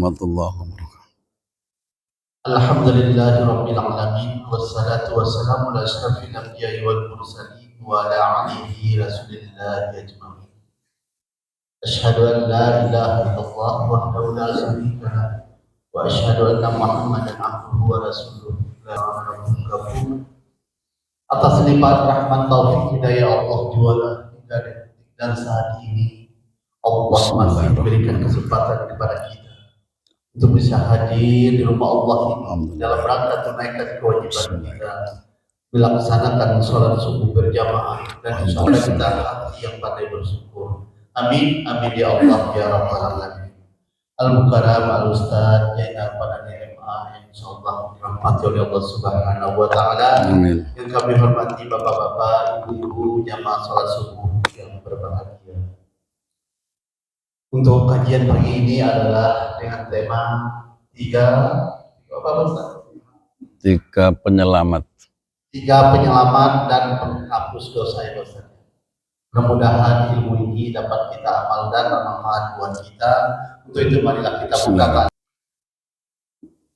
warahmatullahi wabarakatuh. Alhamdulillahirabbil alamin wassalatu wassalamu ala asyrafil anbiya'i wal mursalin wa ala alihi rasulillahi ajma'in. Asyhadu an la ilaha illallah wahdahu la syarika lah wa asyhadu anna Muhammadan abduhu wa rasuluh. Atas lipat rahmat taufik hidayah Allah Ta'ala dan saat ini Allah masih memberikan kesempatan kepada kita untuk bisa hadir di rumah Allah ini dalam rangka tunaikan kewajiban kita melaksanakan sholat subuh berjamaah dan insya Allah kita hati yang pandai bersyukur. Amin, amin ya Allah ya Rabbal Alamin. Al-Mukarram Al-Ustaz Jainal Padani MA yang insya Allah dirahmati oleh Allah Subhanahu wa Ta'ala. Amin. Yang kami hormati bapak-bapak, ibu-ibu jamaah sholat subuh yang berbahagia. Untuk kajian pagi ini adalah dengan tema tiga penyelamat. Tiga penyelamat dan penghapus dosa ya Ustaz. Mudah-mudahan ilmu ini dapat kita amalkan bermanfaat buat kita. Untuk itu marilah kita bukakan.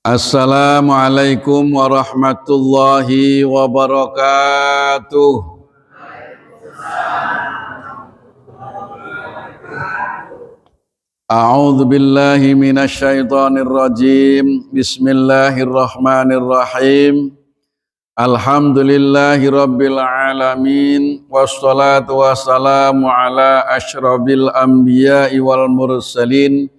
Assalamualaikum warahmatullahi wabarakatuh. A'udzu billahi minasy syaithanir rajim. Bismillahirrahmanirrahim. Alhamdulillahi rabbil alamin. Wassalatu wassalamu ala asyrafil anbiya'i wal mursalin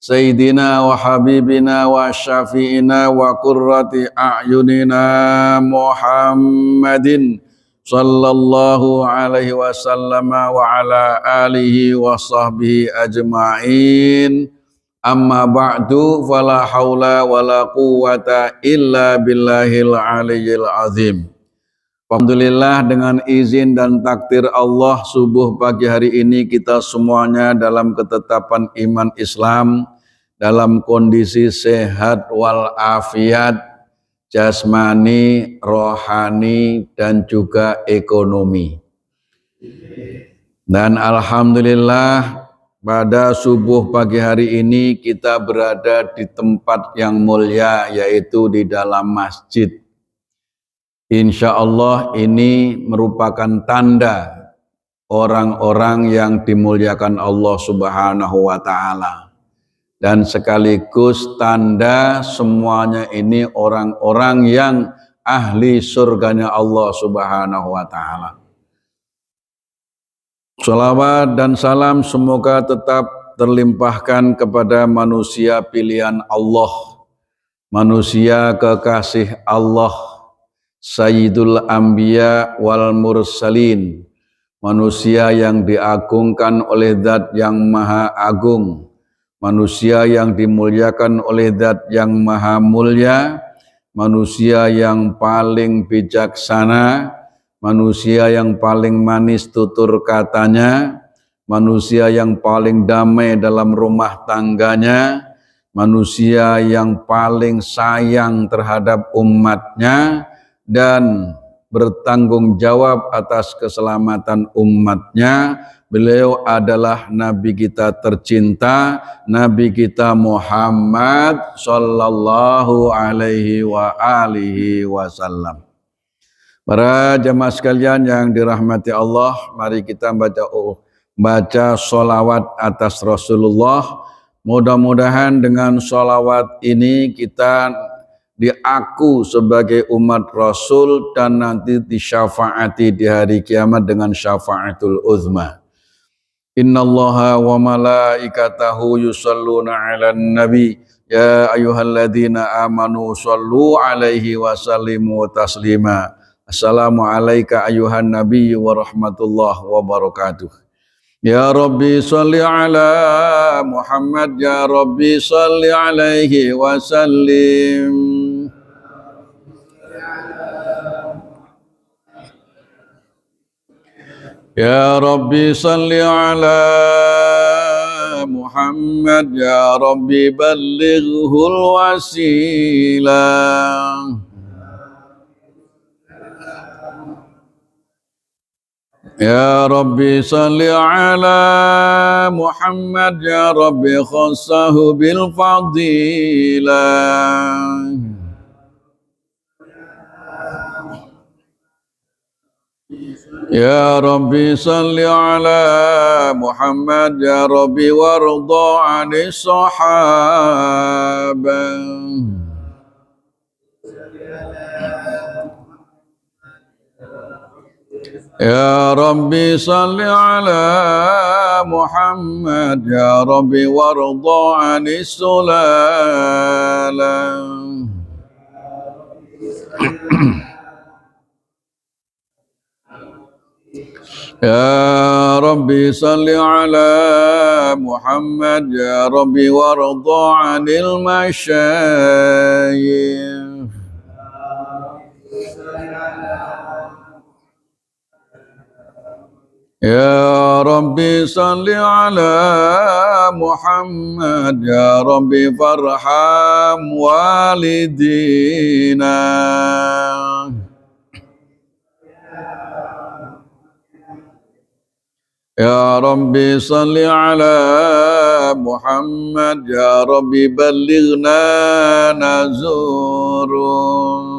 sayyidina wa habibina wa syafi'ina wa qurrati a'yunina Muhammadin sallallahu alaihi wasallam wa ala alihi wa sahbihi ajma'in. Amma ba'du, fala haula wala quwwata illa billahil aliyyil azim. Alhamdulillah, dengan izin dan takdir Allah, subuh pagi hari ini kita semuanya dalam ketetapan iman Islam, dalam kondisi sehat walafiat, jasmani, rohani, dan juga ekonomi. Dan alhamdulillah, pada subuh pagi hari ini kita berada di tempat yang mulia, yaitu di dalam masjid. Insya Allah ini merupakan tanda orang-orang yang dimuliakan Allah Subhanahu wa Ta'ala. Dan sekaligus tanda semuanya ini orang-orang yang ahli surganya Allah Subhanahu wa Ta'ala. Salawat dan salam semoga tetap terlimpahkan kepada manusia pilihan Allah, manusia kekasih Allah, Sayyidul Anbiya wal Mursalin, manusia yang diagungkan oleh Zat yang Maha Agung, manusia yang dimuliakan oleh Zat yang Maha Mulia, manusia yang paling bijaksana, manusia yang paling manis tutur katanya, manusia yang paling damai dalam rumah tangganya, manusia yang paling sayang terhadap umatnya dan bertanggung jawab atas keselamatan umatnya. Beliau adalah Nabi kita tercinta, Nabi kita Muhammad sallallahu alaihi wa alihi wasallam. Para jamaah sekalian yang dirahmati Allah, mari kita baca sholawat atas Rasulullah. Mudah-mudahan dengan sholawat ini kita diaku sebagai umat Rasul dan nanti disyafaati di hari kiamat dengan syafaatul uzma. Innallaha wa malaikatahu yusalluna 'alan nabi ya ayyuhalladzina amanu shallu 'alaihi wa sallimu taslima. Assalamualaikum ayuhan nabi wa rahmatullah wa barakatuh. Ya Rabbi salli ala Muhammad, ya Rabbi salli alaihi wa sallim. Ya Rabbi salli ala Muhammad, ya Rabbi ballighul wasilah. Ya Rabbi salli ala Muhammad ya Rabbi khassahu bil fadilah. Ya Rabbi salli ala Muhammad ya Rabbi warda 'anis sahabah. Ya Rabbi salli ala Muhammad ya Rabbi warda 'anis sulalah. Ya Rabbi salli ala Muhammad ya Rabbi warda 'anil masyayikh. Ya Rabbi salli ala Muhammad ya Rabbi farham walidina. Ya Rabbi salli ala Muhammad ya Rabbi ballighna nazurun.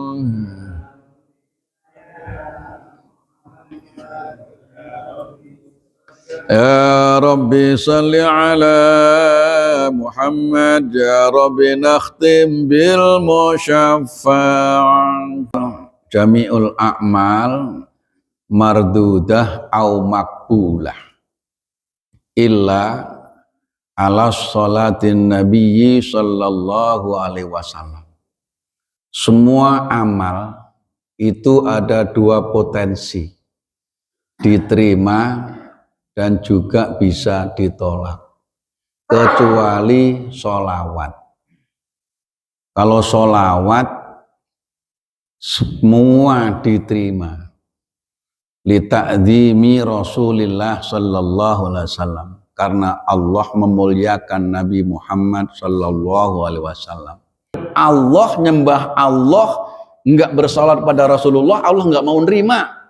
Ya Rabbi salli ala Muhammad ya Rabbi nakhtim bil musyaffa'. Jami'ul a'mal mardudah au makbulah illa ala sholatin nabiyyi sallallahu alaihi wasallam. Semua amal itu ada dua potensi, diterima dan juga bisa ditolak, kecuali sholawat. Kalau sholawat semua diterima, li ta'zimi Rasulillah sallallahu alaihi wasallam, karena Allah memuliakan Nabi Muhammad sallallahu alaihi wasallam. Allah nyembah Allah, enggak bersalat pada Rasulullah, Allah enggak mau nerima.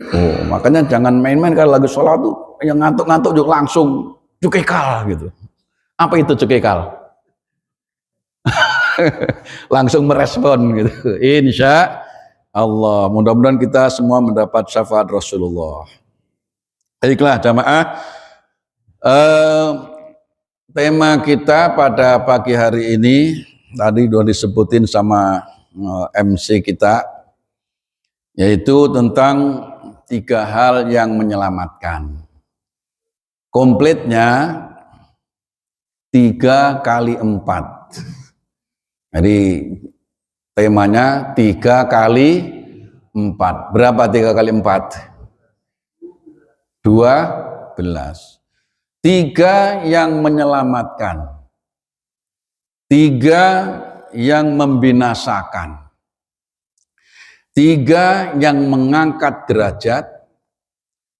Oh, makanya jangan main-main kalau lagi sholat tuh yang ngantuk-ngantuk juga langsung cukekal gitu. Apa itu cukekal? Langsung merespon gitu. Insya Allah, mudah-mudahan kita semua mendapat syafaat Rasulullah. Baiklah jamaah, tema kita pada pagi hari ini tadi sudah disebutin sama MC kita, yaitu tentang 3 hal yang menyelamatkan. Komplitnya 3 kali 4. Jadi temanya 3 kali 4. Berapa 3 kali 4? 12. 3 yang menyelamatkan, 3 yang membinasakan, 3 yang mengangkat derajat,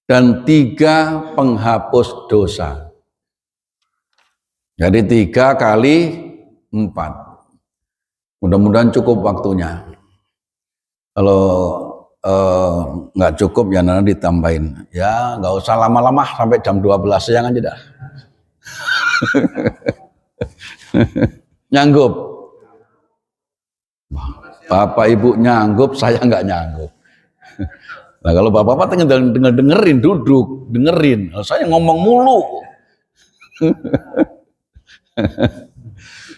dan 3 penghapus dosa. Jadi 3 kali 4. Mudah-mudahan cukup waktunya. Kalau nggak cukup ya nanti ditambahin. Ya nggak usah lama-lama, sampai jam 12 siang aja dah. Nyanggup? Bapak ibu nyanggup, saya nggak nyanggup. Nah kalau bapak-bapak dengerin, duduk, dengerin. Saya ngomong mulu.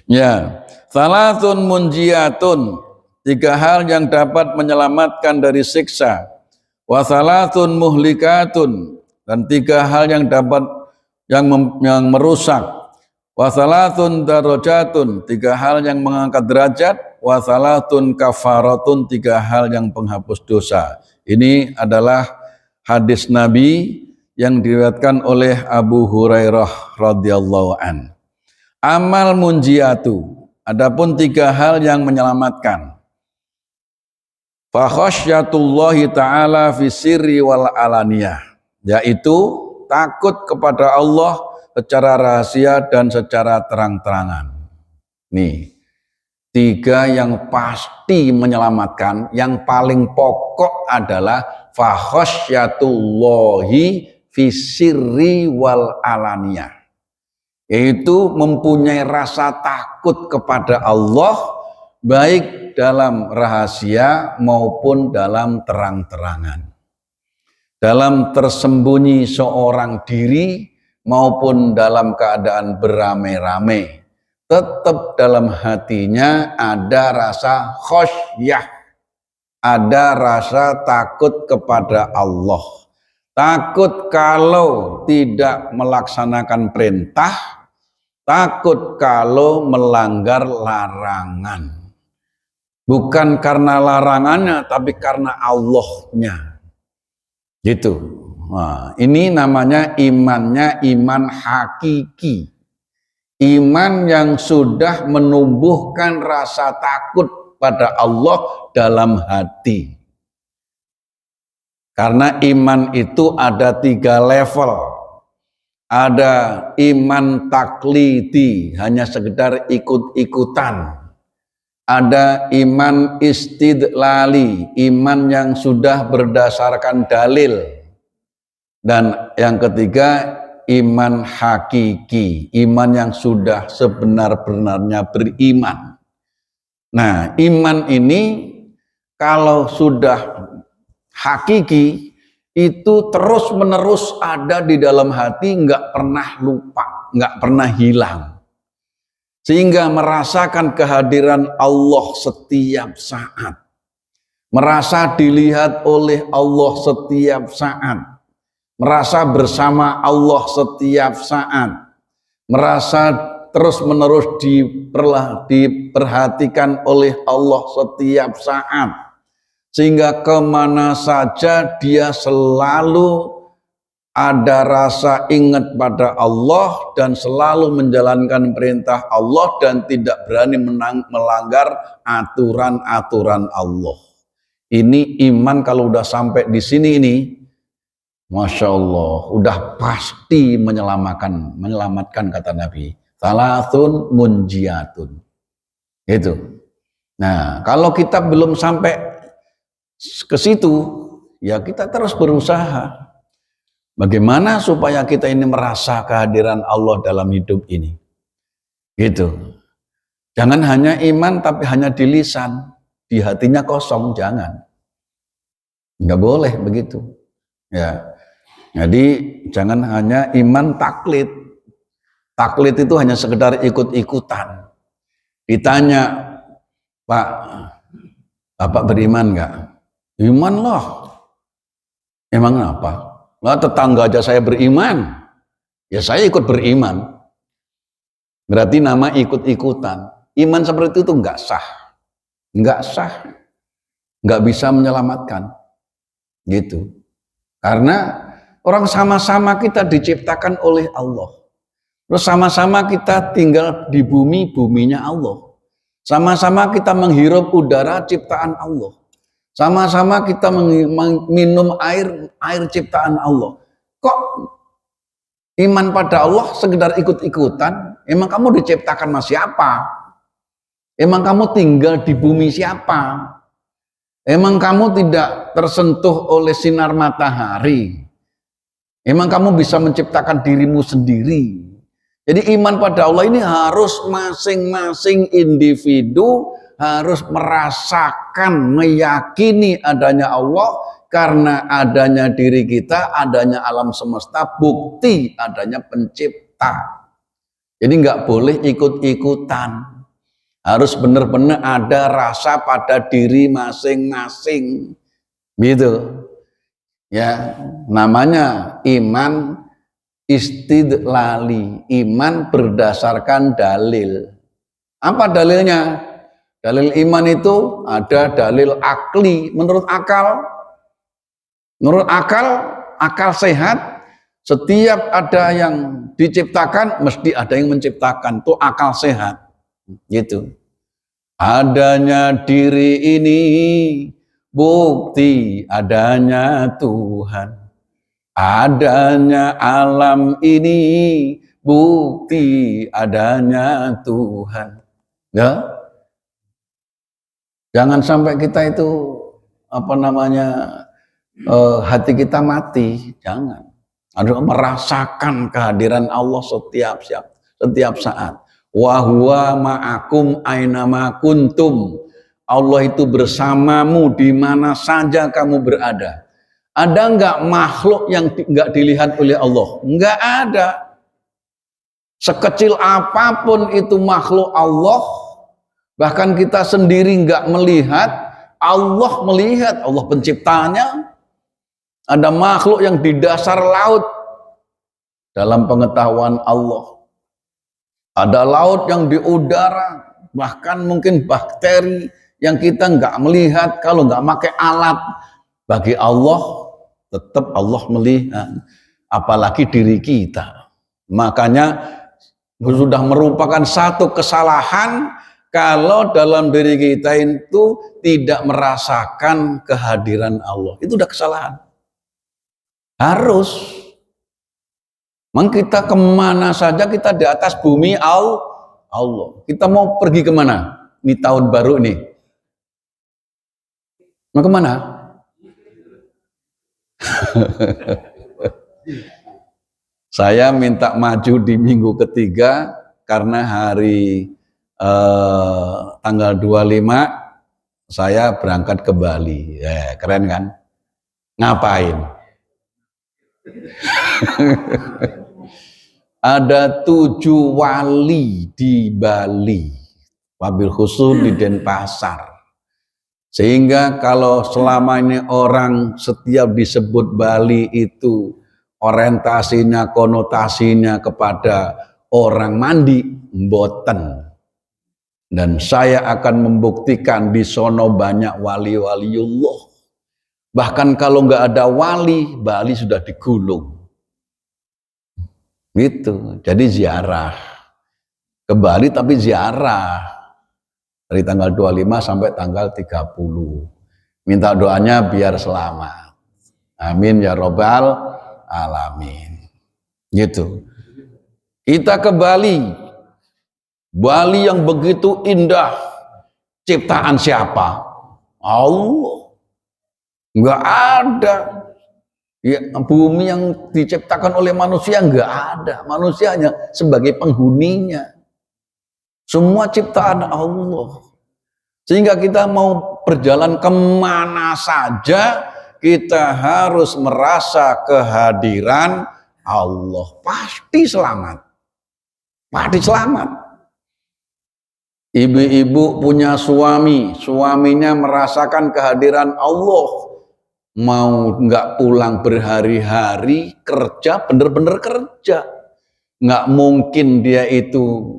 Ya, salatun munjiyatun, 3 hal yang dapat menyelamatkan dari siksa. Wa salatun muhlikatun, dan 3 hal yang dapat yang merusak. Wa salatun darajatun, 3 hal yang mengangkat derajat. Wa salatun kafaratun, 3 hal yang penghapus dosa. Ini adalah hadis Nabi yang diriwayatkan oleh Abu Hurairah radhiyallahu an. Amal munjiatu, adapun 3 hal yang menyelamatkan. Fa khasyatullahi ta'ala fi sirri wal alaniyah, yaitu takut kepada Allah secara rahasia dan secara terang-terangan. Nih, 3 yang pasti menyelamatkan, yang paling pokok adalah fa khasyatullahi fi sirri wal alaniyah, yaitu mempunyai rasa takut kepada Allah baik dalam rahasia maupun dalam terang-terangan, dalam tersembunyi seorang diri maupun dalam keadaan beramai-ramai, tetap dalam hatinya ada rasa khosyah, ada rasa takut kepada Allah. Takut kalau tidak melaksanakan perintah, takut kalau melanggar larangan. Bukan karena larangannya, tapi karena Allahnya. Gitu. Nah, ini namanya imannya iman hakiki. Iman yang sudah menumbuhkan rasa takut pada Allah dalam hati. Karena iman itu ada 3 level. Ada iman taklidi, hanya sekedar ikut-ikutan. Ada iman istidlali, iman yang sudah berdasarkan dalil. Dan yang ketiga, iman hakiki, iman yang sudah sebenar-benarnya beriman. Nah, iman ini kalau sudah hakiki, itu terus-menerus ada di dalam hati, nggak pernah lupa, nggak pernah hilang. Sehingga merasakan kehadiran Allah setiap saat. Merasa dilihat oleh Allah setiap saat. Merasa bersama Allah setiap saat. Merasa terus-menerus diperhatikan oleh Allah setiap saat. Sehingga kemana saja dia selalu ada rasa ingat pada Allah dan selalu menjalankan perintah Allah dan tidak berani melanggar aturan-aturan Allah. Ini iman kalau udah sampai di sini ini, Masya Allah, udah pasti menyelamatkan kata Nabi. Salatun munjiatun. Itu. Nah, kalau kita belum sampai ke situ, ya kita terus berusaha. Bagaimana supaya kita ini merasa kehadiran Allah dalam hidup ini? Gitu. Jangan hanya iman tapi hanya di lisan, di hatinya kosong, jangan. Enggak boleh begitu. Ya. Jadi jangan hanya iman taklid. Taklid itu hanya sekedar ikut-ikutan. Ditanya, Pak, Bapak beriman enggak? Iman loh. Emang apa? Nah, tetangga aja saya beriman, ya saya ikut beriman. Berarti nama ikut-ikutan. Iman seperti itu enggak sah. Enggak sah. Enggak bisa menyelamatkan. Gitu. Karena orang sama-sama kita diciptakan oleh Allah. Terus sama-sama kita tinggal di bumi, buminya Allah. Sama-sama kita menghirup udara ciptaan Allah. Sama-sama kita minum air ciptaan Allah. Kok iman pada Allah sekedar ikut-ikutan? Emang kamu diciptakan sama siapa? Emang kamu tinggal di bumi siapa? Emang kamu tidak tersentuh oleh sinar matahari? Emang kamu bisa menciptakan dirimu sendiri? Jadi iman pada Allah ini harus masing-masing individu harus merasakan, meyakini adanya Allah, karena adanya diri kita, adanya alam semesta, bukti adanya pencipta. Jadi nggak boleh ikut-ikutan. Harus benar-benar ada rasa pada diri masing-masing. Gitu. Ya, namanya iman istidlali, iman berdasarkan dalil. Apa dalilnya? Dalil iman itu ada dalil akli, menurut akal. Menurut akal sehat, setiap ada yang diciptakan, mesti ada yang menciptakan. Itu akal sehat. Gitu. Adanya diri ini, bukti adanya Tuhan. Adanya alam ini, bukti adanya Tuhan. Ya. Jangan sampai kita itu hati kita mati, jangan. Harus merasakan kehadiran Allah setiap saat. Wa huwa ma'akum ainama kuntum. Allah itu bersamamu di mana saja kamu berada. Ada enggak makhluk yang enggak dilihat oleh Allah? Enggak ada. Sekecil apapun itu makhluk Allah, bahkan kita sendiri enggak melihat, Allah melihat, Allah penciptanya. Ada makhluk yang di dasar laut dalam pengetahuan Allah. Ada laut yang di udara, bahkan mungkin bakteri yang kita nggak melihat kalau nggak pakai alat. Bagi Allah, tetap Allah melihat. Apalagi diri kita. Makanya sudah merupakan satu kesalahan kalau dalam diri kita itu tidak merasakan kehadiran Allah. Itu udah kesalahan. Harus. Memang kita kemana saja kita di atas bumi Allah. Kita mau pergi kemana? Ini tahun baru ini. Mau kemana? Saya minta maju di minggu ketiga karena hari tanggal 25 saya berangkat ke Bali. Keren kan? Ngapain? Ada 7 wali di Bali, wabil khusus di Denpasar. Sehingga kalau selama ini orang setiap disebut Bali itu orientasinya, konotasinya kepada orang mandi, mboten. Dan saya akan membuktikan di sono banyak wali-waliullah. Bahkan kalau nggak ada wali, Bali sudah digulung. Gitu. Jadi ziarah. Ke Bali tapi ziarah. Dari tanggal 25 sampai tanggal 30. Minta doanya biar selamat. Amin ya robbal alamin. Gitu. Kita ke Bali. Bali yang begitu indah. Ciptaan siapa? Allah. Enggak ada. Ya, bumi yang diciptakan oleh manusia enggak ada. Manusia hanya sebagai penghuninya. Semua ciptaan Allah. Sehingga kita mau berjalan kemana saja, kita harus merasa kehadiran Allah. Pasti selamat. Pasti selamat. Ibu-ibu punya suami, suaminya merasakan kehadiran Allah. Mau nggak pulang berhari-hari kerja, bener-bener kerja. Nggak mungkin dia itu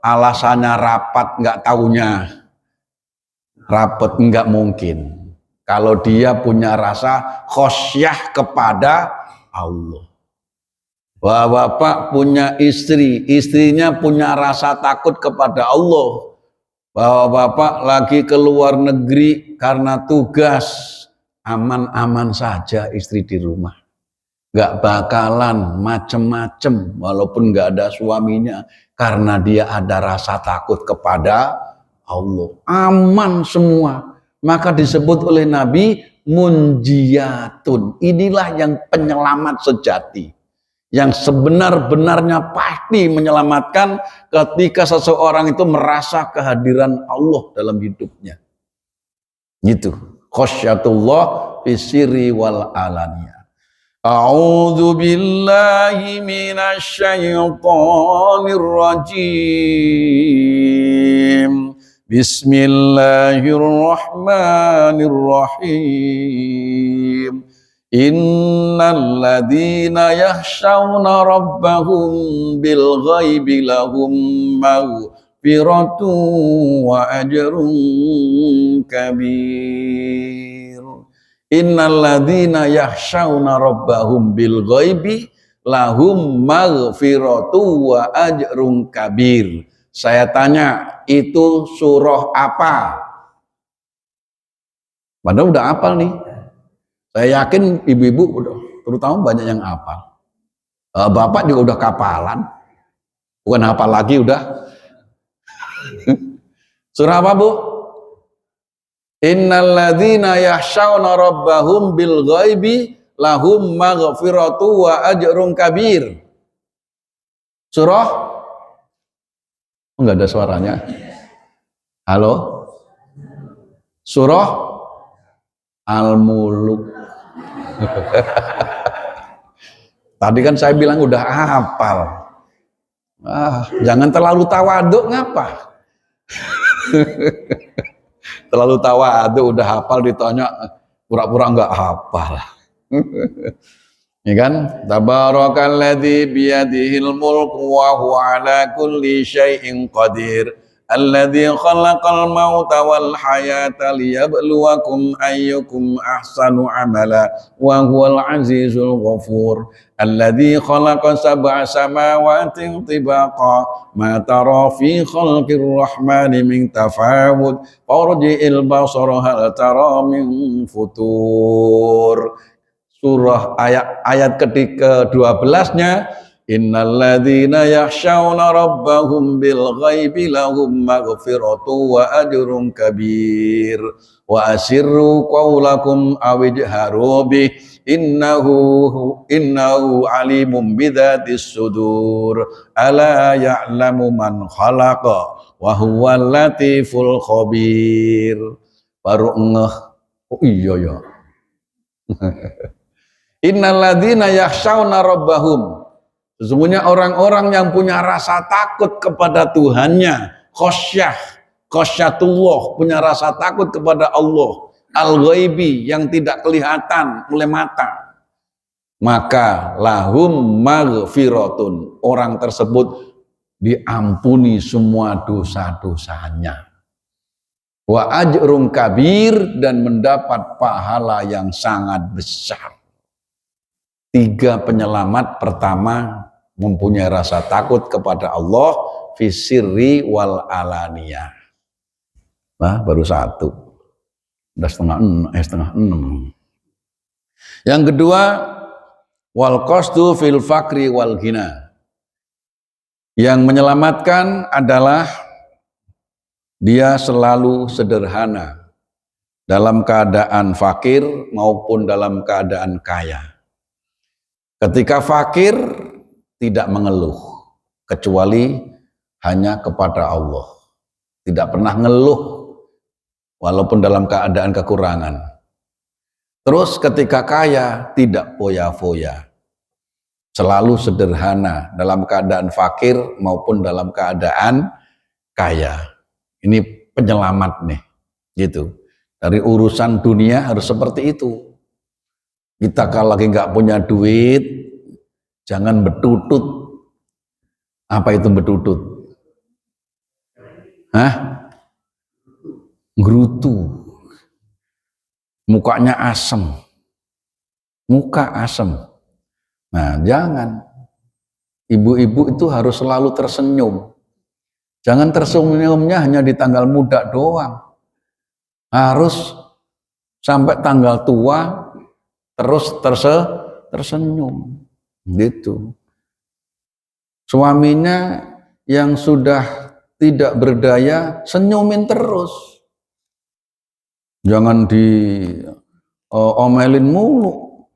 alasannya rapat, nggak taunya rapat, nggak mungkin. Kalau dia punya rasa khosyah kepada Allah. Bapak punya istri, istrinya punya rasa takut kepada Allah. Bapak lagi ke luar negeri karena tugas, aman-aman saja istri di rumah. Gak bakalan macem-macem walaupun gak ada suaminya karena dia ada rasa takut kepada Allah. Aman semua. Maka disebut oleh Nabi munjiyatun. Inilah yang penyelamat sejati. Yang sebenar-benarnya pasti menyelamatkan ketika seseorang itu merasa kehadiran Allah dalam hidupnya. Gitu. Khosyatullah fisiri wal alaniya. A'udzu billahi minasyaitonir rajim. Bismillahirrahmanirrahim. Innal ladzina yakhshawna rabbahum bil ghaibi lahum maghfiratun wa ajrun kabir. Innal ladzina yakhshawna rabbahum bil ghaibi lahum maghfiratun wa ajrun kabir. Saya tanya, itu surah apa? Padahal udah hafal nih. Saya yakin ibu-ibu udah, terutama banyak yang hafal. Bapak juga udah kapalan. Bukan hafal lagi udah. Surah apa, Bu? Innal ladzina yakhshawna rabbahum bil ghaibi lahum maghfiratu wa ajrun kabir. Surah enggak ada suaranya. Halo? Surah Al-Muluk. Tadi kan saya bilang udah hafal. Jangan terlalu tawaduk ngapa? Terlalu tawaduk udah hafal ditanya pura-pura enggak hafal. Ya kan? Tabarakalladzi biyadihil mulku wa huwa ala kulli syai'in qadir. Alladzi khalaqal mauta wal hayata liyabluwakum ayyukum ahsanu amala wa huwal azizul ghafur. Alladzi khalaqa sab'a samawati tibaqa ma tara fi khalqir rahmani min tafawut farji'il basara hal tara min futur. Surah ayat ke-12-nya innalladzina yakhshawna rabbahum bil ghaibi lahum maghfiratu wa ajrun kabir wa asirru qawlakum aw ijharu bih innahu alimun bidzatis sudur ala ya'lamu man khalaqa wa huwal latiful khabir. Baru ngeh, oh iya ya. Innalladzina yakhshawna rabbahum, sesungguhnya orang-orang yang punya rasa takut kepada Tuhannya, khosyatullah, punya rasa takut kepada Allah, al-ghaibi, yang tidak kelihatan oleh mata, maka lahum maghfiratun, orang tersebut diampuni semua dosa-dosanya, wa ajrun kabir, dan mendapat pahala yang sangat besar. 3 penyelamat. Pertama, mempunyai rasa takut kepada Allah fi sirri wal alaniyah. Nah, baru 1. Udah setengah 6. Yang kedua, wal qasdu fil fakri wal ghina. Yang menyelamatkan adalah dia selalu sederhana dalam keadaan fakir maupun dalam keadaan kaya. Ketika fakir tidak mengeluh kecuali hanya kepada Allah. Tidak pernah ngeluh walaupun dalam keadaan kekurangan. Terus ketika kaya tidak foya-foya. Selalu sederhana dalam keadaan fakir maupun dalam keadaan kaya. Ini penyelamat nih, gitu. Dari urusan dunia harus seperti itu. Kita kalau lagi nggak punya duit, jangan betutut. Apa itu betutut? Gerutu. Mukanya asem. Muka asem. Nah, jangan. Ibu-ibu itu harus selalu tersenyum. Jangan tersenyumnya hanya di tanggal muda doang. Harus sampai tanggal tua terus tersenyum, gitu. Suaminya yang sudah tidak berdaya, senyumin terus. Jangan diomelin mulu.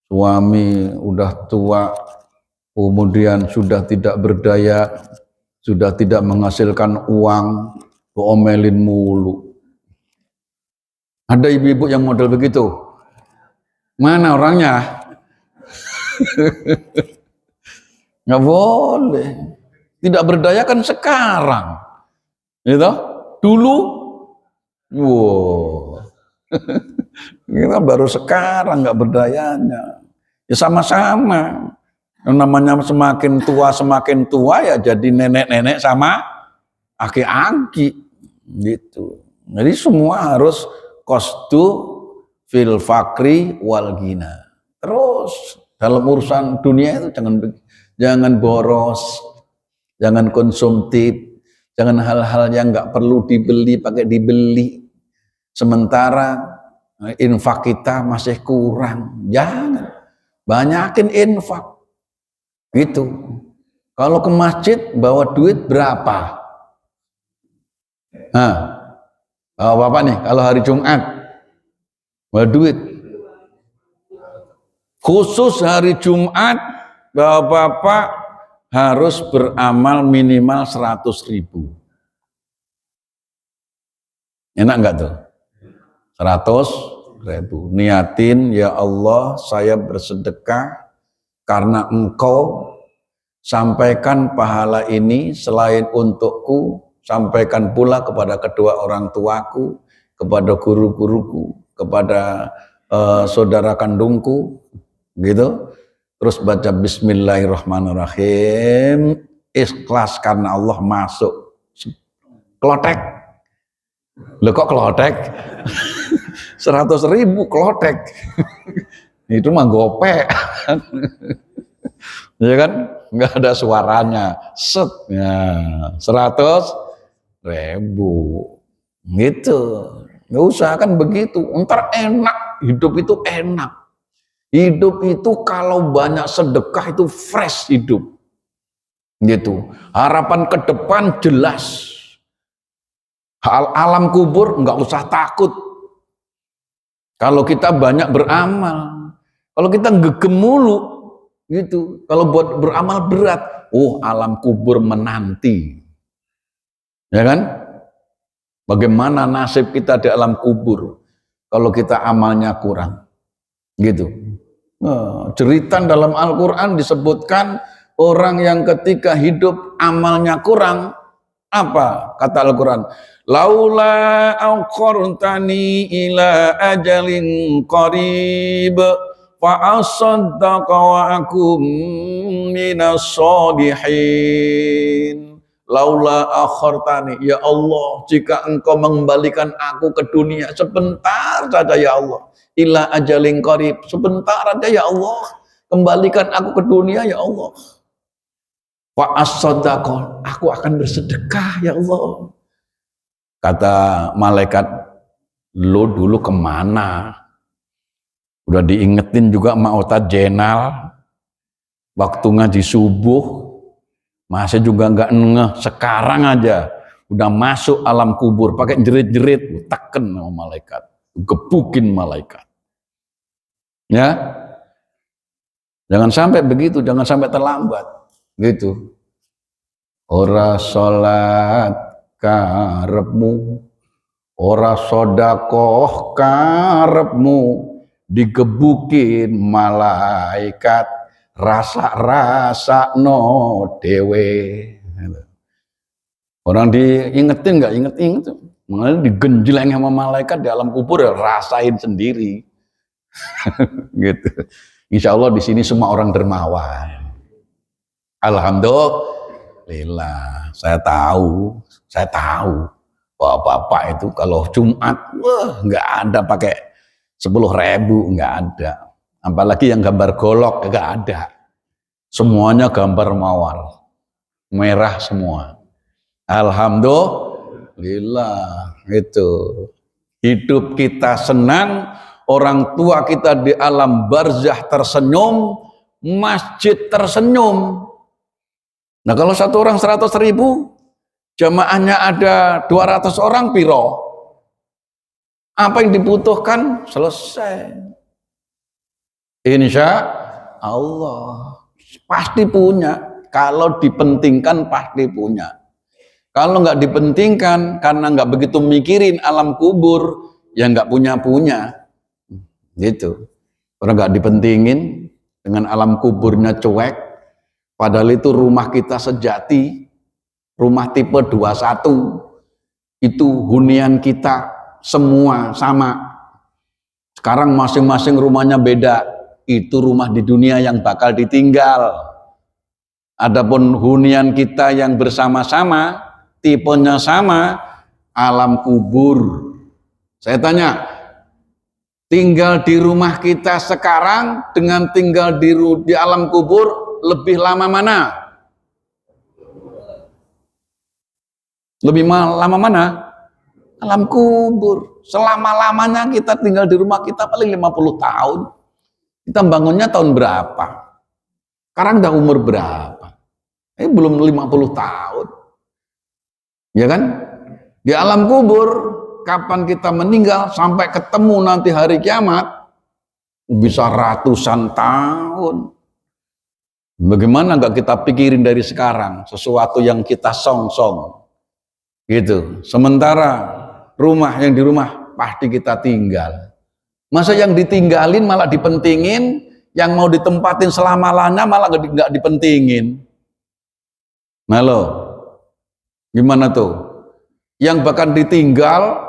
Suami udah tua, kemudian sudah tidak berdaya, sudah tidak menghasilkan uang, diomelin mulu. Ada ibu-ibu yang model begitu. Mana orangnya? Nggak boleh. Tidak berdaya kan sekarang. Gitu? Dulu, wow. Kita baru sekarang nggak berdayanya. Ya sama-sama. Yang namanya semakin tua ya jadi nenek-nenek sama aki-aki. Gitu. Jadi semua harus qasdu fil fakri wal ghina. Terus dalam urusan dunia itu jangan boros, jangan konsumtif, jangan hal-hal yang nggak perlu dibeli pakai dibeli. Sementara infak kita masih kurang. Jangan, banyakin infak. Gitu. Kalau ke masjid bawa duit berapa? Bapak nih, kalau hari Jumat, bawa duit. Khusus hari Jumat, Bapak harus beramal minimal 100.000. Enak enggak tuh? 100.000. Niatin, ya Allah, saya bersedekah karena Engkau. Sampaikan pahala ini selain untukku, sampaikan pula kepada kedua orang tuaku, kepada guru-guruku, kepada saudara kandungku, gitu. Terus baca Bismillahirrahmanirrahim, ikhlas karena Allah, masuk. Klotek. Loh kok klotek? 100.000 klotek. Itu mah gopek. Ya kan, nggak ada suaranya, set, ya, 100.000, gitu. Nggak usah kan begitu, ntar enak, hidup itu enak. Hidup itu kalau banyak sedekah itu fresh hidup, gitu. Harapan ke depan jelas. Hal alam kubur nggak usah takut. Kalau kita banyak beramal, kalau kita gegem mulu, gitu. Kalau buat beramal berat, alam kubur menanti. Ya kan? Bagaimana nasib kita di alam kubur kalau kita amalnya kurang? Gitu. Jeritan dalam Al-Qur'an disebutkan orang yang ketika hidup amalnya kurang, apa kata Al-Qur'an? Laula aqartani ila ajalin qarib fa asaddaqa wa akum minas sholihin. Laula akhartani, ya Allah, jika engkau mengembalikan aku ke dunia sebentar saja ya Allah, ila ajalin qarib, sebentar saja ya Allah, kembalikan aku ke dunia ya Allah. Fa asaddaqa, aku akan bersedekah ya Allah. Kata malaikat, lu dulu kemana? Udah diingetin juga sama Ustadz Jenal, waktu ngaji subuh, masih juga nggak ngeh, sekarang aja udah masuk alam kubur, pakai jerit-jerit, teken sama malaikat, gebukin malaikat. Ya, jangan sampai begitu, jangan sampai terlambat, gitu. Ora sholat karepmu, ora sodakoh karepmu, digebukin malaikat, rasa no dewe. Orang diingetin nggak inget, malah digenjleng sama malaikat di alam kubur, ya rasain sendiri. Gitu. Insya Allah di sini semua orang dermawan. Alhamdulillah, saya tahu bapak-bapak itu kalau Jumat, nggak ada pakai 10.000, nggak ada. Apalagi yang gambar golok, nggak ada. Semuanya gambar mawar, merah semua. Alhamdulillah, itu. Hidup kita senang, orang tua kita di alam barzah tersenyum, masjid tersenyum. Nah kalau satu orang 100.000, jamaahnya ada 200 orang, piro? Apa yang dibutuhkan? Selesai. Insya Allah pasti punya. Kalau dipentingkan pasti punya. Kalau nggak dipentingkan karena nggak begitu mikirin alam kubur, ya nggak punya. Gitu. Orang nggak dipentingin dengan alam kuburnya cuek. Padahal itu rumah kita sejati, rumah tipe 21. Itu hunian kita semua sama. Sekarang masing-masing rumahnya beda. Itu rumah di dunia yang bakal ditinggal. Adapun hunian kita yang bersama-sama, tipenya sama, alam kubur. Saya tanya, tinggal di rumah kita sekarang dengan tinggal di alam kubur, lebih lama mana? Lebih lama mana? Alam kubur. Selama-lamanya kita tinggal di rumah kita paling 50 tahun. Kita bangunnya tahun berapa? Sekarang udah umur berapa? Belum 50 tahun. Ya kan? Di alam kubur kapan kita meninggal sampai ketemu nanti hari kiamat bisa ratusan tahun. Bagaimana nggak kita pikirin dari sekarang sesuatu yang kita song-song gitu. Sementara rumah yang di rumah pasti kita tinggal. Masa yang ditinggalin malah dipentingin, yang mau ditempatin selama-lamanya malah nggak dipentingin. Halo, gimana tuh? Yang bahkan ditinggal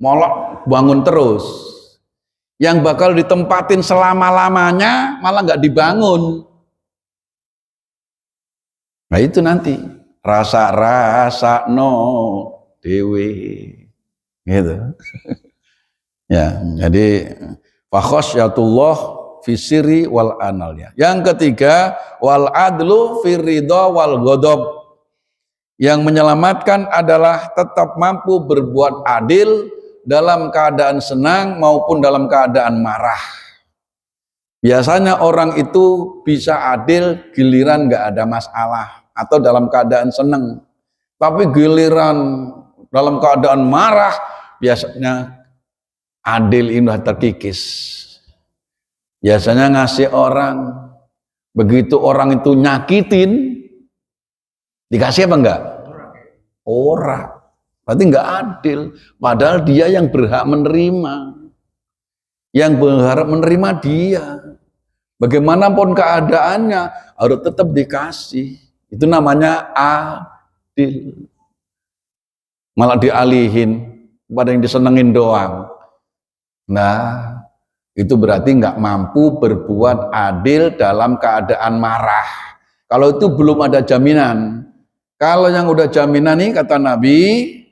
malah bangun terus. Yang bakal ditempatin selama-lamanya malah nggak dibangun. Nah itu nanti rasa no dewe gitu. Ya, jadi fakhosyatullah fisiri wal analnya. Yang ketiga wal adlu firridho wal ghadab. Yang menyelamatkan adalah tetap mampu berbuat adil dalam keadaan senang maupun dalam keadaan marah. Biasanya orang itu bisa adil giliran nggak ada masalah atau dalam keadaan senang. Tapi giliran dalam keadaan marah biasanya adil ini terkikis. Biasanya ngasih orang, begitu orang itu nyakitin, dikasih apa enggak? Ora. Berarti enggak adil. Padahal dia yang berhak menerima. Yang berharap menerima dia. Bagaimanapun keadaannya harus tetap dikasih. Itu namanya adil. Malah dialihin pada yang disenengin doang. Nah, itu berarti nggak mampu berbuat adil dalam keadaan marah. Kalau itu belum ada jaminan. Kalau yang udah jaminan nih kata Nabi,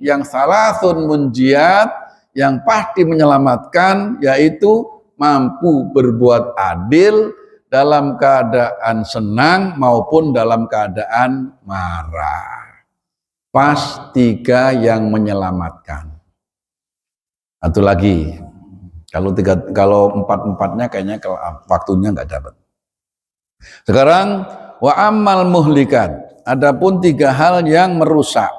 yang salasun munjiat, yang pasti menyelamatkan, yaitu mampu berbuat adil dalam keadaan senang maupun dalam keadaan marah. Pas tiga yang menyelamatkan. Satu lagi, kalau empat-empatnya kayaknya kalau waktunya nggak dapat. Sekarang wa ammal muhlikat. Adapun tiga hal yang merusak.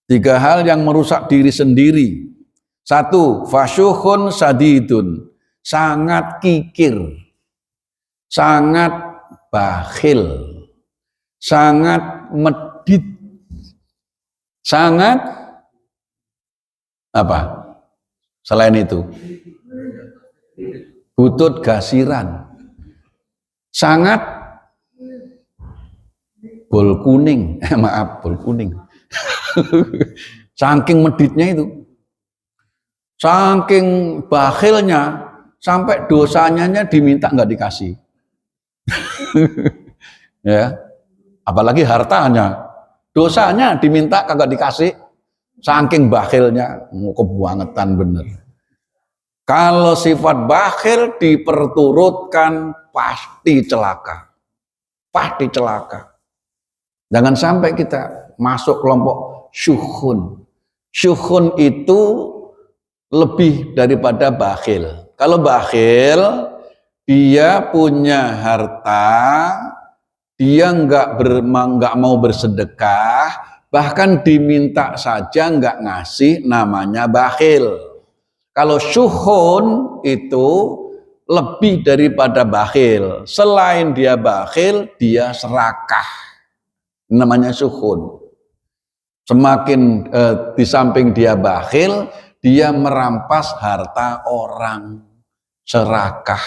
Tiga hal yang merusak diri sendiri. Satu, fasyukhun sadidun. Sangat kikir. Sangat bakhil. Sangat medit. Sangat apa? Selain itu. Butut gasiran. Sangat bol kuning, maaf bol kuning. Saking meditnya itu, saking bakhilnya, sampai dosanya diminta nggak dikasih. Ya, apalagi hartanya, dosanya diminta kagak dikasih, saking bakhilnya, kebangetan bener. Kalau sifat bakhil diperturutkan pasti celaka, pasti celaka. Jangan sampai kita masuk kelompok syukhun. Syukhun itu lebih daripada bakhil. Kalau bakhil, dia punya harta, dia nggak mau bersedekah, bahkan diminta saja nggak ngasih, namanya bakhil. Kalau syukhun itu lebih daripada bakhil. Selain dia bakhil, dia serakah. Namanya syukhun. Semakin di samping dia bakhil, dia merampas harta orang, serakah.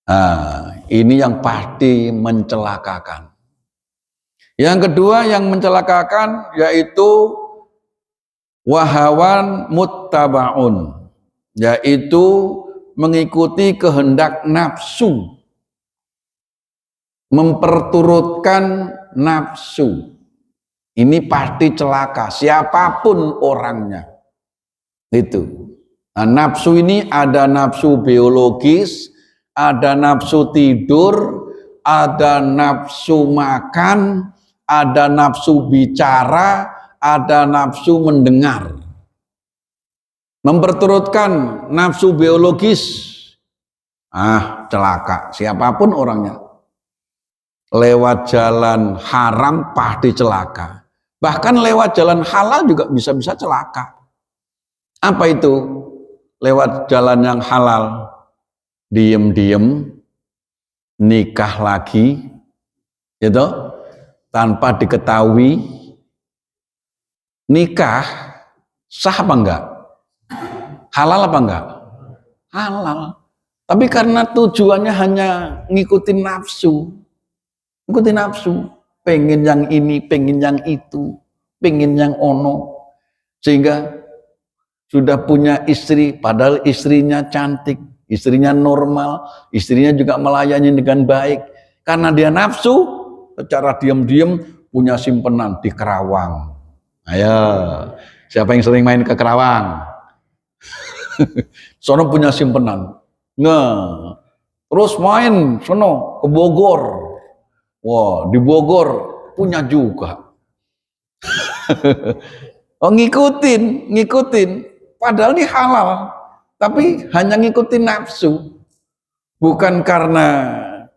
Nah, ini yang pasti mencelakakan. Yang kedua yang mencelakakan yaitu wahawan muttabaun, yaitu mengikuti kehendak nafsu, memperturutkan nafsu. Ini pasti celaka, siapapun orangnya. Itu. Nah, nafsu ini ada nafsu biologis, ada nafsu tidur, ada nafsu makan, ada nafsu bicara, ada nafsu mendengar. Memperturutkan nafsu biologis, celaka, siapapun orangnya. Lewat jalan haram pasti celaka. Bahkan lewat jalan halal juga bisa-bisa celaka. Apa itu? Lewat jalan yang halal, diem-diem, nikah lagi, gitu, tanpa diketahui. Nikah sah apa enggak? Halal apa enggak? Halal. Tapi karena tujuannya hanya ngikutin nafsu, pengen yang ini, pengen yang itu, pengen yang ono, sehingga sudah punya istri, padahal istrinya cantik, istrinya normal, istrinya juga melayani dengan baik. Karena dia nafsu, secara diam-diam punya simpenan di Kerawang. Ayo, siapa yang sering main ke Kerawang? Sono punya simpenan. Nah, terus main sono ke Bogor. Wah, di Bogor punya juga. Oh, ngikutin. Padahal ini halal, tapi hanya ngikutin nafsu. Bukan karena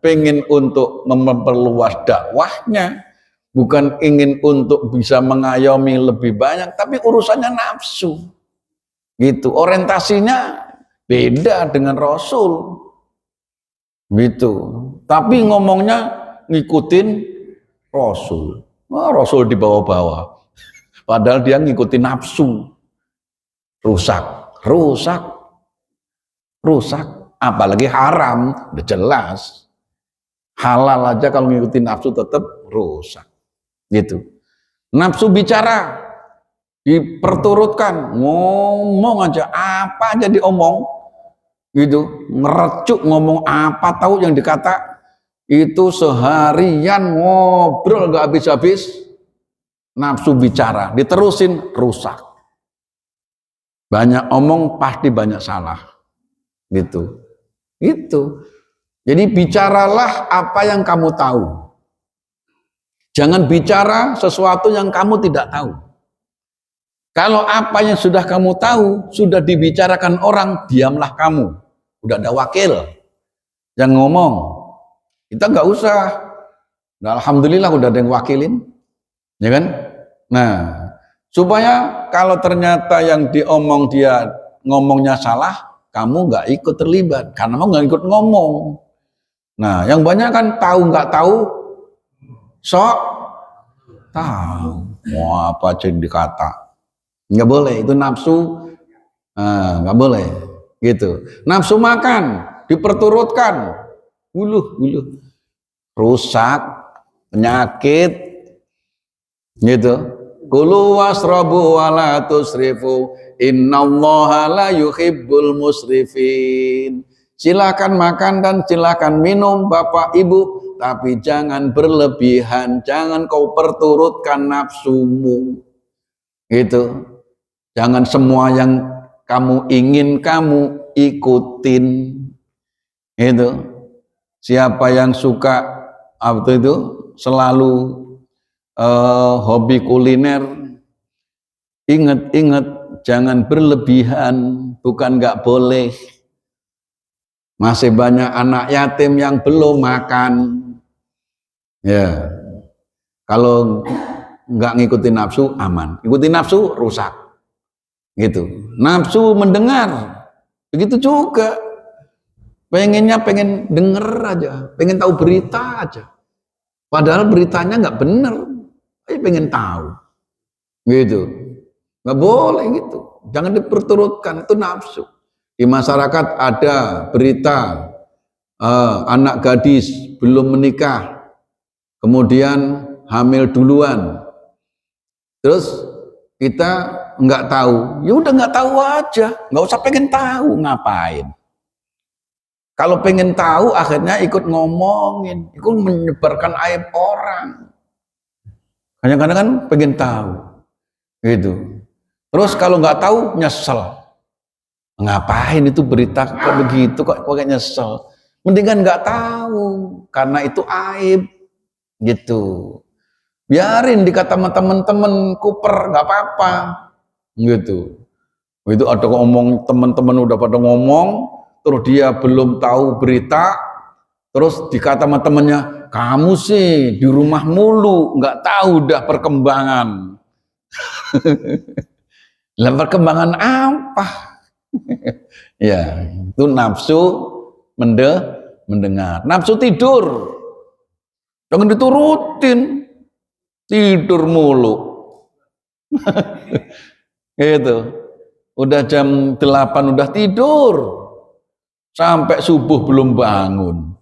pengen untuk memperluas dakwahnya, bukan ingin untuk bisa mengayomi lebih banyak, tapi urusannya nafsu. Gitu, orientasinya beda dengan Rasul. Gitu. Tapi ngomongnya ngikutin Rasul. Wah, Rasul di bawah-bawah. Padahal dia ngikutin nafsu. Rusak. Apalagi haram, udah jelas. Halal aja kalau ngikutin nafsu tetap rusak. Gitu. Nafsu bicara, diperturutkan, ngomong aja, apa aja diomong. Gitu, ngerecuk ngomong apa tahu yang dikata. Itu seharian ngobrol gak habis-habis. Nafsu bicara, diterusin, rusak. Banyak omong pasti banyak salah. Gitu. Jadi bicaralah apa yang kamu tahu. Jangan bicara sesuatu yang kamu tidak tahu. Kalau apa yang sudah kamu tahu sudah dibicarakan orang, diamlah kamu. Udah ada wakil yang ngomong. Kita nggak usah. Nah, alhamdulillah udah ada yang wakilin, ya kan? Nah, supaya kalau ternyata yang diomong dia ngomongnya salah, kamu nggak ikut terlibat karena kamu nggak ikut ngomong. Nah, yang banyak kan tahu nggak tahu, sok tahu. Mau apa aja yang dikata, nggak boleh. Itu nafsu, nggak boleh. Gitu. Nafsu makan diperturutkan, uluh, rusak, penyakit, gitu. Kulu wasrabu wala tusrifu innallaha la yuhibbul musrifin. Silakan makan dan silakan minum Bapak Ibu, tapi jangan berlebihan, jangan kau perturutkan nafsumu. Gitu. Jangan semua yang kamu ingin kamu ikutin. Itu. Siapa yang suka apa itu selalu hobi kuliner, ingat jangan berlebihan, bukan nggak boleh. Masih banyak anak yatim yang belum makan. Ya, kalau nggak ngikutin nafsu aman, ikutin nafsu rusak. Gitu. Nafsu mendengar, begitu juga. Pengen denger aja, pengen tahu berita aja. Padahal beritanya nggak bener, pengen tahu, gitu. Nggak boleh gitu. Jangan diperturutkan, itu nafsu. Di masyarakat ada berita anak gadis belum menikah, kemudian hamil duluan. Terus kita nggak tahu, ya udah nggak tahu aja, nggak usah pengen tahu, ngapain? Kalau pengen tahu akhirnya ikut ngomongin, ikut menyebarkan aib orang. Kadang-kadang kan pengen tahu, gitu. Terus kalau nggak tahu nyesel. Ngapain itu berita kok begitu kok pakai nyesel? Mendingan nggak tahu karena itu aib, gitu. Biarin dikata sama temen-temen kuper nggak apa-apa, gitu. Itu ada ngomong temen-temen udah pada ngomong. Terus dia belum tahu berita, terus dikata sama temennya, kamu sih di rumah mulu, nggak tahu dah perkembangan. Lah perkembangan apa? Ya, itu nafsu mendengar. Nafsu tidur. Jangan diturutin. Tidur mulu. Gitu. Udah jam 8 udah tidur. Sampai subuh belum bangun.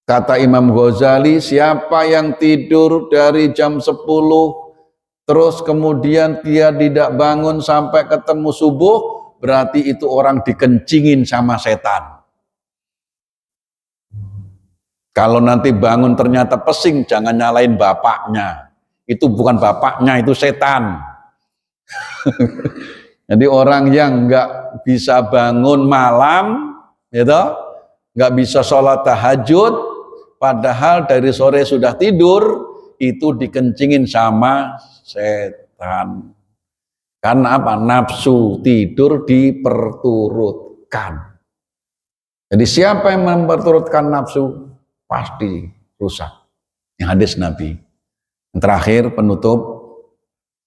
Kata Imam Ghazali, siapa yang tidur dari jam 10 terus kemudian dia tidak bangun sampai ketemu subuh, berarti itu orang dikencingin sama setan. Kalau nanti bangun ternyata pesing, jangan nyalain bapaknya. Itu bukan bapaknya, itu setan. Jadi orang yang nggak bisa bangun malam, gitu, nggak bisa sholat tahajud, padahal dari sore sudah tidur, itu dikencingin sama setan. Karena apa? Nafsu tidur diperturutkan. Jadi siapa yang memperturutkan nafsu, pasti rusak. Yang hadis Nabi. Yang terakhir penutup,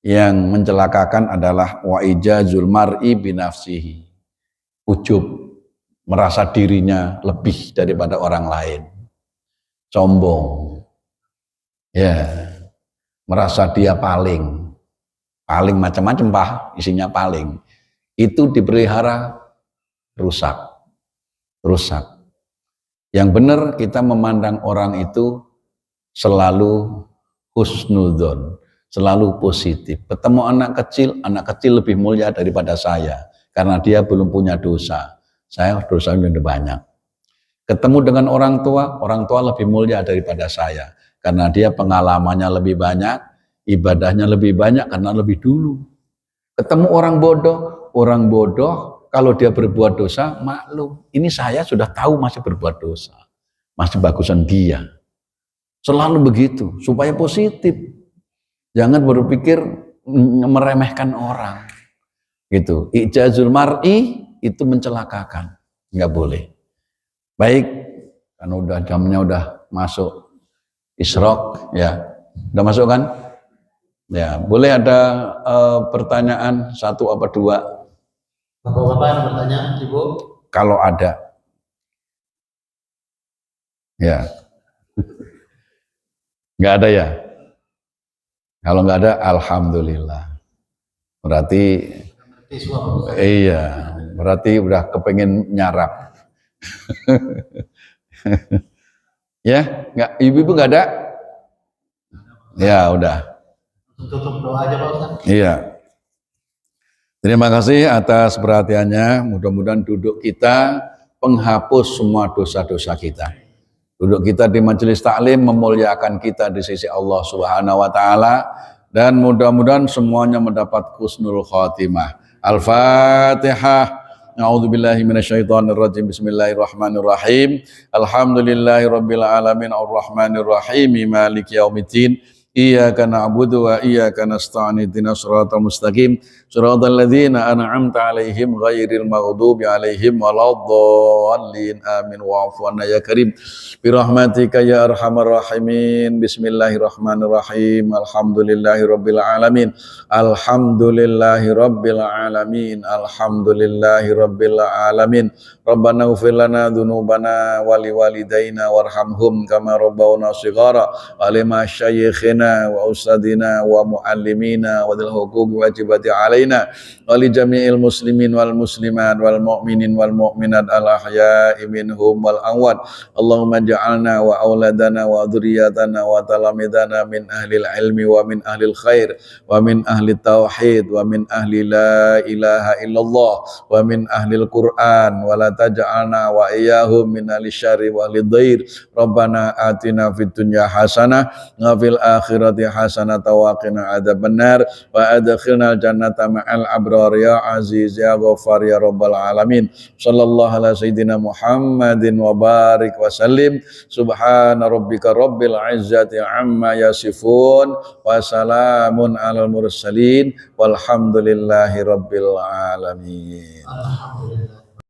yang mencelakakan adalah wa ijazul mar'i binafsihi. Ujub, merasa dirinya lebih daripada orang lain. Sombong. Ya, merasa dia paling macam-macam Pak, isinya paling. Itu dipelihara rusak. Yang benar kita memandang orang itu selalu husnudzon, selalu positif. Ketemu anak kecil lebih mulia daripada saya karena dia belum punya dosa. Saya dosanya udah banyak. Ketemu dengan orang tua lebih mulia daripada saya karena dia pengalamannya lebih banyak, ibadahnya lebih banyak karena lebih dulu. Ketemu orang bodoh kalau dia berbuat dosa, maklum. Ini saya sudah tahu masih berbuat dosa. Masih bagusan dia. Selalu begitu, supaya positif. Jangan berpikir meremehkan orang. Gitu. Ijazul mar'i itu mencelakakan. Enggak boleh. Baik, karena udah jamnya udah masuk isyraq, ya. Udah masuk kan? Ya, boleh ada pertanyaan 1 apa 2? Bapak-bapak yang bertanya, Ibu? Kalau ada. Ya. Nggak ada ya? Kalau nggak ada, alhamdulillah. Berarti, iya, berarti udah kepengen nyarap. Ya, nggak, ibu-ibu nggak ada? Ya, udah. Tutup doa aja Pak Ustaz. Iya. Terima kasih atas perhatiannya. Mudah-mudahan duduk kita penghapus semua dosa-dosa kita. Duduk kita di majelis taklim memuliakan kita di sisi Allah Subhanahu wa taala dan mudah-mudahan semuanya mendapat husnul khatimah. Al-Fatihah. A'udzubillahi minasyaitonirrajim. Bismillahirrahmanirrahim. Alhamdulillahirabbil alamin arrahmanir rahim maliki yaumiddin. Iyyaka na'budu wa iyyaka nasta'in ihdinas siratal mustaqim siratal ladzina an'amta 'alaihim ghairil maghdubi 'alaihim waladdallin amin wa'fu 'anna ya karim bi rahmatika ya arhamar rahimin bismillahirrahmanirrahim alhamdulillahirabbil alamin alhamdulillahirabbil alamin alhamdulillahirabbil alamin rabbana ighfir lana dzunubana wa liwalidayna warhamhum kama rabbawna shighara wa limasyayikhina wa ustadina wa muallimina wa dzil huquqi wajibati alaina wa li jami'il muslimin wal muslimat wal mu'minin wal mu'minat al ahya'i minhum wal amwat Allahumma ja'alna wa auladana wa dzurriyyatana wa talamidana min ahlil ilmi wa min ahlil khair wa min ahli tauhid wa min ahli la ilaha illallah wa min ahlil Qur'an wa la taj'alna wa iyyahum min ahli syarri wa ahli dhair Rabbana atina fid dunya hasanah wa fil akhirati hasanah wa qina adzabannar wa adkhilnal jannata ma'al abrar ya aziz ya ghaffar ya rabbal alamin sallallahu ala sayyidina Muhammadin wa barik wa sallim subhana rabbika rabbil izzati amma yasifun wa salamun alal mursalin walhamdulillahi rabbil alamin. Alhamdulillah.